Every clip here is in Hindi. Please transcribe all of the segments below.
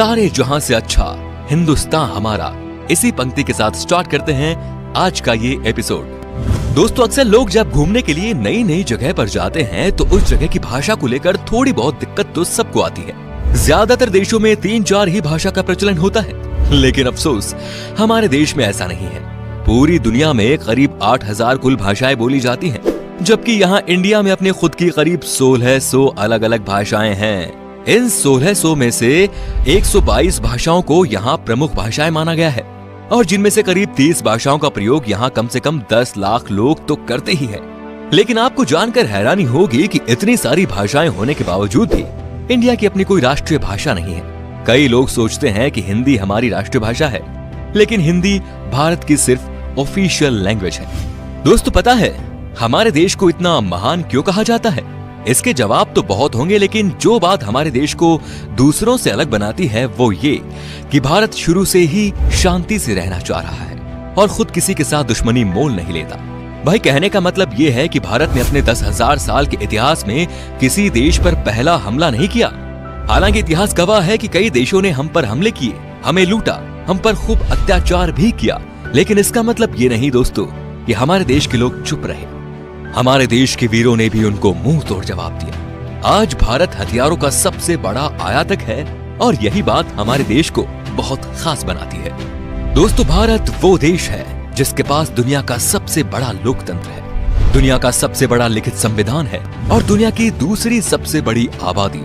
सारे जहां से अच्छा हिंदुस्तान हमारा, इसी पंक्ति के साथ स्टार्ट करते हैं आज का ये एपिसोड। दोस्तों, अक्सर लोग जब घूमने के लिए नई नई जगह पर जाते हैं तो उस जगह की भाषा को लेकर थोड़ी बहुत दिक्कत तो सबको आती है। ज्यादातर देशों में 3-4 ही भाषा का प्रचलन होता है, लेकिन अफसोस हमारे देश में ऐसा नहीं है। पूरी दुनिया में करीब 8000 कुल भाषाएं बोली जाती हैं, जबकि यहाँ इंडिया में अपने खुद की करीब 1600 अलग अलग भाषाएं हैं। इन 1600 में से 122 भाषाओं को यहाँ प्रमुख भाषाएं माना गया है, और जिनमें से करीब 30 भाषाओं का प्रयोग यहाँ कम से कम 10 लाख लोग तो करते ही है। लेकिन आपको जानकर हैरानी होगी कि इतनी सारी भाषाएं होने के बावजूद भी इंडिया की अपनी कोई राष्ट्रीय भाषा नहीं है। कई लोग सोचते हैं कि हिंदी हमारी राष्ट्रीय भाषा है, लेकिन हिंदी भारत की सिर्फ ऑफिशियल लैंग्वेज है। दोस्तों, पता है हमारे देश को इतना महान क्यों कहा जाता है? इसके जवाब तो बहुत होंगे, लेकिन जो बात हमारे देश को दूसरों से अलग बनाती है वो ये कि भारत शुरू से ही शांति से रहना चाह रहा है और खुद किसी के साथ दुश्मनी मोल नहीं लेता। भाई, कहने का मतलब ये है कि भारत ने अपने 10,000 साल के इतिहास में किसी देश पर पहला हमला नहीं किया। हालांकि इतिहास गवाह है कि कई देशों ने हम पर हमले किए, हमें लूटा, हम पर खूब अत्याचार भी किया, लेकिन इसका मतलब ये नहीं दोस्तों कि हमारे देश के लोग चुप रहे। हमारे देश के वीरों ने भी उनको मुंह तोड़ जवाब दिया। आज भारत हथियारों का सबसे बड़ा आयातक है, और यही बात हमारे देश को बहुत खास बनाती है। दोस्तों, भारत वो देश है जिसके पास दुनिया का सबसे बड़ा लोकतंत्र है, दुनिया का सबसे बड़ा लिखित संविधान है और दुनिया की दूसरी सबसे बड़ी आबादी।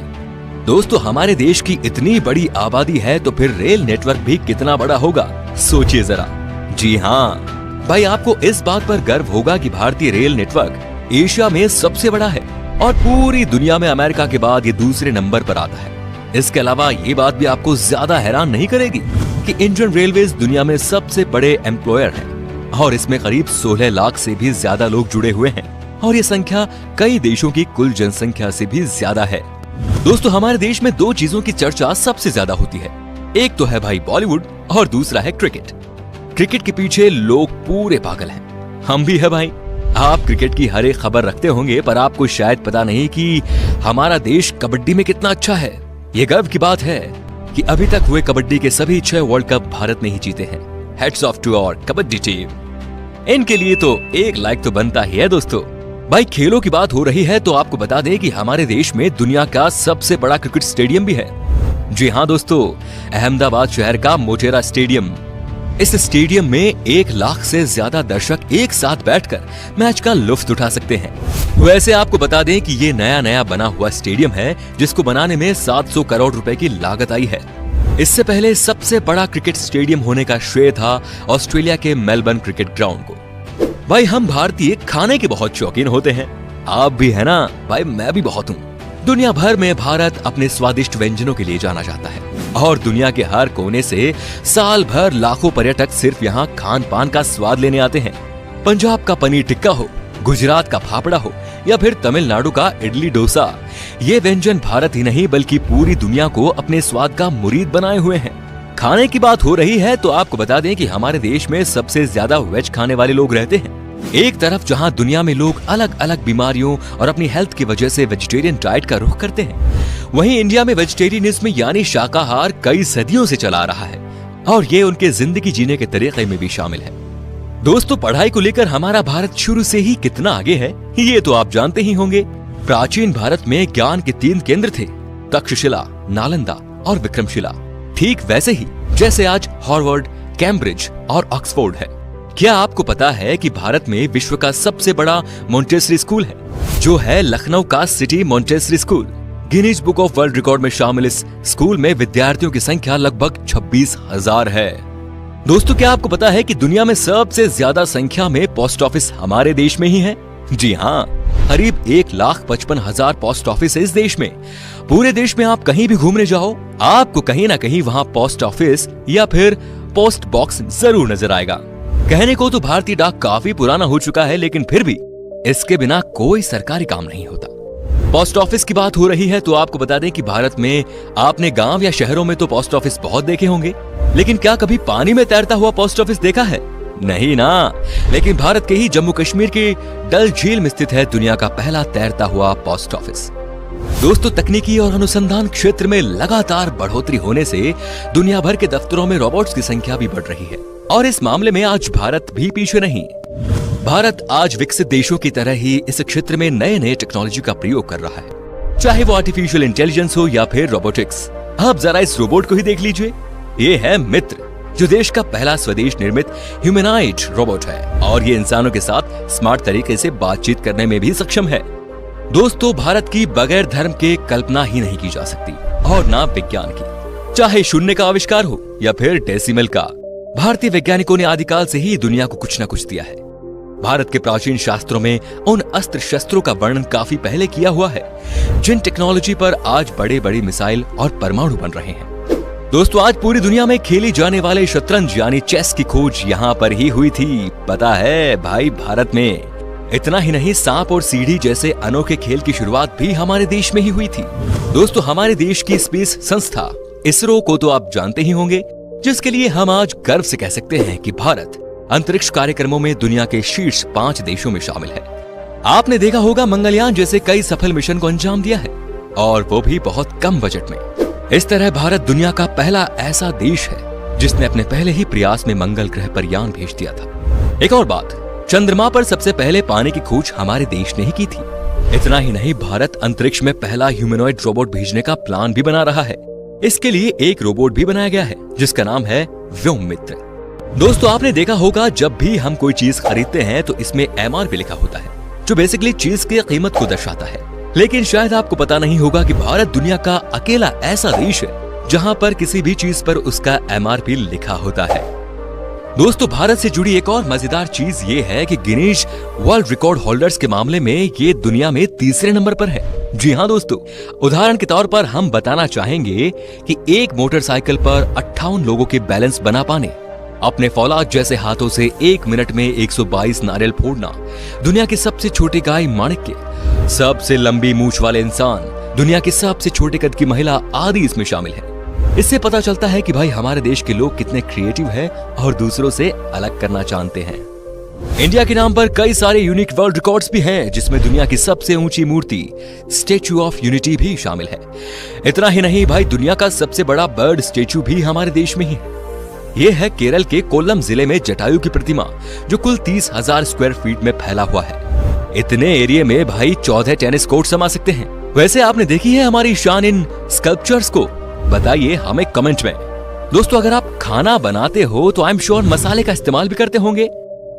दोस्तों, हमारे देश की इतनी बड़ी आबादी है तो फिर रेल नेटवर्क भी कितना बड़ा होगा, सोचिए जरा। जी हाँ भाई, आपको इस बात पर गर्व होगा कि भारतीय रेल नेटवर्क एशिया में सबसे बड़ा है और पूरी दुनिया में अमेरिका के बाद ये दूसरे नंबर पर आता है। इसके अलावा ये बात भी आपको ज्यादा हैरान नहीं करेगी कि इंडियन रेलवेज दुनिया में सबसे बड़े एम्प्लॉयर है और इसमें करीब 16 लाख से भी ज्यादा लोग जुड़े हुए हैं, और ये संख्या कई देशों की कुल जनसंख्या से भी ज्यादा है। दोस्तों, हमारे देश में 2 चीजों की चर्चा सबसे ज्यादा होती है। एक तो है भाई बॉलीवुड और दूसरा है क्रिकेट। क्रिकेट के पीछे लोग पूरे पागल हैं, हम भी है भाई। आप क्रिकेट की हर एक खबर रखते होंगे, पर आपको शायद पता नहीं कि हमारा देश कबड्डी में कितना अच्छा है। ये गर्व की बात है कि अभी तक हुए कबड्डी के सभी 6 वर्ल्ड कप भारत ने ही जीते हैं। Hats off to our kabaddi team. इनके लिए तो एक लाइक तो बनता ही है। दोस्तों, भाई खेलों की बात हो रही है तो आपको बता दें कि हमारे देश में दुनिया का सबसे बड़ा क्रिकेट स्टेडियम भी है। जी हाँ दोस्तों, अहमदाबाद शहर का मोटेरा स्टेडियम। इस स्टेडियम में 1 लाख से ज्यादा दर्शक एक साथ बैठकर मैच का लुत्फ उठा सकते हैं। वैसे आपको बता दें कि ये नया बना हुआ स्टेडियम है, जिसको बनाने में 700 करोड़ रुपए की लागत आई है। इससे पहले सबसे बड़ा क्रिकेट स्टेडियम होने का श्रेय था ऑस्ट्रेलिया के मेलबर्न क्रिकेट ग्राउंड को। भाई, हम भारतीय खाने के बहुत शौकीन होते हैं, आप भी है ना? भाई, मैं भी बहुत हूँ। दुनिया भर में भारत अपने स्वादिष्ट व्यंजनों के लिए जाना जाता है, और दुनिया के हर कोने से साल भर लाखों पर्यटक सिर्फ यहाँ खान पान का स्वाद लेने आते हैं। पंजाब का पनीर टिक्का हो, गुजरात का फाफड़ा हो या फिर तमिलनाडु का इडली डोसा, ये व्यंजन भारत ही नहीं बल्कि पूरी दुनिया को अपने स्वाद का मुरीद बनाए हुए हैं। खाने की बात हो रही है तो आपको बता दें कि हमारे देश में सबसे ज्यादा वेज खाने वाले लोग रहते हैं। एक तरफ जहां दुनिया में लोग अलग अलग बीमारियों और अपनी हेल्थ की वजह से वेजिटेरियन डाइट का रुख करते हैं, वहीं इंडिया में वेजिटेरियनिज्म यानी शाकाहार कई सदियों से चला आ रहा है, और ये उनके जिंदगी जीने के तरीके में भी शामिल है। दोस्तों, पढ़ाई को लेकर हमारा भारत शुरू से ही कितना आगे है ये तो आप जानते ही होंगे। प्राचीन भारत में ज्ञान के 3 केंद्र थे, तक्षशिला, नालंदा और विक्रमशिला। ठीक वैसे ही जैसे आज हार्वर्ड, कैम्ब्रिज और ऑक्सफोर्ड है। क्या आपको पता है कि भारत में विश्व का सबसे बड़ा मॉन्टेसरी स्कूल है, जो है लखनऊ का city Montessori school. Guinness book of world record में शामिल इस स्कूल में विद्यार्थियों की संख्या लगभग 26,000 है। दोस्तों, क्या आपको पता है कि दुनिया में सबसे ज्यादा संख्या में पोस्ट ऑफिस हमारे देश में ही है? जी हाँ, करीब 1,55,000 पोस्ट ऑफिस है इस देश में। पूरे देश में आप कहीं भी घूमने जाओ, आपको कहीं ना कहीं वहाँ पोस्ट ऑफिस या फिर पोस्ट बॉक्स जरूर नजर आएगा। कहने को तो भारतीय डाक काफी पुराना हो चुका है, लेकिन फिर भी इसके बिना कोई सरकारी काम नहीं होता। पोस्ट ऑफिस की बात हो रही है तो आपको बता दें कि भारत में आपने गांव या शहरों में तो पोस्ट ऑफिस बहुत देखे होंगे, लेकिन क्या कभी पानी में तैरता हुआ पोस्ट ऑफिस देखा है? नहीं ना। लेकिन भारत के ही जम्मू कश्मीर की डल झील में स्थित है दुनिया का पहला तैरता हुआ पोस्ट ऑफिस। दोस्तों, तकनीकी और अनुसंधान क्षेत्र में लगातार बढ़ोतरी होने से दुनिया भर के दफ्तरों में रोबोट्स की संख्या भी बढ़ रही है और इस मामले में आज भारत भी पीछे नहीं। भारत आज विकसित देशों की तरह ही इस क्षेत्र में नए नए टेक्नोलॉजी का प्रयोग कर रहा है, चाहे वो आर्टिफिशियल इंटेलिजेंस हो या फिर रोबोटिक्स। आप जरा इस रोबोट को ही देख लीजिए। ये है मित्र, जो देश का पहला स्वदेश निर्मित ह्यूमनॉइड रोबोट है और ये इंसानों के साथ स्मार्ट तरीके से बातचीत करने में भी सक्षम है। दोस्तों, भारत की बगैर धर्म के कल्पना ही नहीं की जा सकती और ना विज्ञान की। चाहे शून्य का आविष्कार हो या फिर डेसिमल का, भारतीय वैज्ञानिकों ने आदिकाल से ही दुनिया को कुछ न कुछ दिया है। भारत के प्राचीन शास्त्रों में उन अस्त्र शस्त्रों का वर्णन काफी पहले किया हुआ है, जिन टेक्नोलॉजी पर आज बड़े बड़े मिसाइल और परमाणु बन रहे हैं। दोस्तों, आज पूरी दुनिया में खेली जाने वाले शतरंज यानी चेस की खोज यहाँ पर ही हुई थी। पता है भाई, भारत में। इतना ही नहीं, सांप और सीढ़ी जैसे अनोखे खेल की शुरुआत भी हमारे देश में ही हुई थी। दोस्तों, हमारे देश की स्पेस संस्था इसरो को तो आप जानते ही होंगे, जिसके लिए हम आज गर्व से कह सकते हैं कि भारत अंतरिक्ष कार्यक्रमों में दुनिया के शीर्ष 5 देशों में शामिल है। आपने देखा होगा, मंगलयान जैसे कई सफल मिशन को अंजाम दिया है और वो भी बहुत कम बजट में। इस तरह भारत दुनिया का पहला ऐसा देश है जिसने अपने पहले ही प्रयास में मंगल ग्रह पर यान भेज दिया था। एक और बात, चंद्रमा पर सबसे पहले पानी की खोज हमारे देश ने ही की थी। इतना ही नहीं, भारत अंतरिक्ष में पहला ह्यूमनॉइड रोबोट भेजने का प्लान भी बना रहा है। इसके लिए एक रोबोट भी बनाया गया है जिसका नाम है व्योममित्र। दोस्तों, आपने देखा होगा, जब भी हम कोई चीज खरीदते हैं तो इसमें MRP लिखा होता है, जो बेसिकली चीज की कीमत को दर्शाता है। लेकिन शायद आपको पता नहीं होगा कि भारत दुनिया का अकेला ऐसा देश है जहां पर किसी भी चीज पर उसका MRP लिखा होता है। दोस्तों, भारत से जुड़ी एक और मजेदार चीज ये है कि गिनीज वर्ल्ड रिकॉर्ड होल्डर्स के मामले में ये दुनिया में तीसरे नंबर पर है। जी हाँ दोस्तों, उदाहरण के तौर पर हम बताना चाहेंगे कि एक मोटरसाइकिल पर 58 लोगों के बैलेंस बना पाने, अपने फौलाद जैसे हाथों से 1 मिनट में 122 नारियल फोड़ना, दुनिया की सबसे छोटी गाय माणिक्य, सबसे लंबी मूंछ वाले इंसान, दुनिया की सबसे छोटे कद की महिला आदि इसमें शामिल है। इससे पता चलता है कि भाई हमारे देश के लोग कितने क्रिएटिव हैं और दूसरों से अलग करना जानते हैं। इंडिया के नाम पर कई सारे यूनिक वर्ल्ड रिकॉर्ड्स भी हैं, जिसमें दुनिया की सबसे ऊंची मूर्ति स्टैच्यू ऑफ यूनिटी भी शामिल है। इतना ही नहीं भाई, दुनिया का सबसे बड़ा बर्ड स्टैच्यू भी हमारे देश में ही है। ये है केरल के कोल्लम जिले में जटायु की प्रतिमा, जो कुल 30,000 स्क्वायर फीट में फैला हुआ है। इतने एरिया में भाई 14 टेनिस कोर्ट समा सकते हैं। वैसे आपने देखी है हमारी शान इन स्कल्पचर्स को? बताइए हमें कमेंट में। दोस्तों, अगर आप खाना बनाते हो तो आई एम श्योर मसाले का इस्तेमाल भी करते होंगे।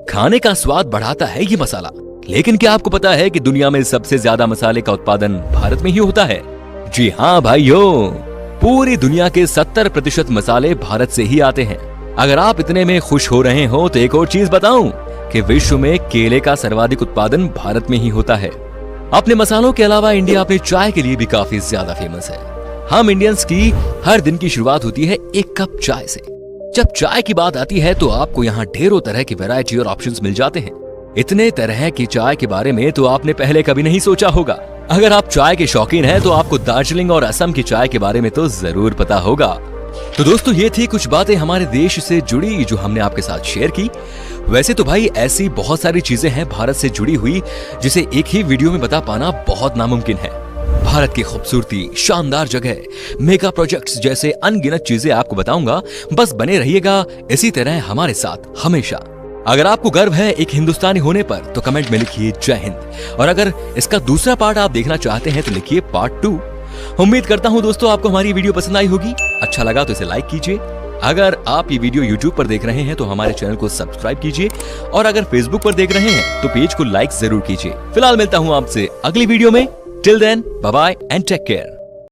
खाने का स्वाद बढ़ाता है ये मसाला, लेकिन क्या आपको पता है कि दुनिया में सबसे ज्यादा मसाले का उत्पादन भारत में ही होता है? जी हाँ भाइयों, पूरी दुनिया के 70% मसाले भारत से ही आते हैं। अगर आप इतने में खुश हो रहे हो तो एक और चीज बताऊं कि विश्व में केले का सर्वाधिक उत्पादन भारत में ही होता है। अपने मसालों के अलावा इंडिया अपने चाय के लिए भी काफी ज्यादा फेमस है। हम इंडियंस की हर दिन की शुरुआत होती है एक कप चाय से। जब चाय की बात आती है तो आपको यहाँ ढेरों तरह की वैरायटी और ऑप्शंस मिल जाते हैं। इतने तरह की चाय के बारे में तो आपने पहले कभी नहीं सोचा होगा। अगर आप चाय के शौकीन हैं तो आपको दार्जिलिंग और असम की चाय के बारे में तो जरूर पता होगा। तो दोस्तों, ये थी कुछ बातें हमारे देश से जुड़ी जो हमने आपके साथ शेयर की। वैसे तो भाई ऐसी बहुत सारी चीजें हैं भारत से जुड़ी हुई जिसे एक ही वीडियो में बता पाना बहुत नामुमकिन है। भारत की खूबसूरती, शानदार जगह, मेगा प्रोजेक्ट्स जैसे अनगिनत चीजें आपको बताऊंगा। बस बने रहिएगा इसी तरह हमारे साथ हमेशा। अगर आपको गर्व है एक हिंदुस्तानी होने पर तो कमेंट में लिखिए जय हिंद, और अगर इसका दूसरा पार्ट आप देखना चाहते हैं तो लिखिए पार्ट 2। उम्मीद करता हूं दोस्तों आपको हमारी वीडियो पसंद आई होगी। अच्छा लगा तो इसे लाइक कीजिए। अगर आप ये वीडियो YouTube पर देख रहे हैं तो हमारे चैनल को सब्सक्राइब कीजिए, और अगर Facebook पर देख रहे हैं तो पेज को लाइक जरूर कीजिए। फिलहाल मिलता हूं आपसे अगली वीडियो में। Till then, bye bye and take care.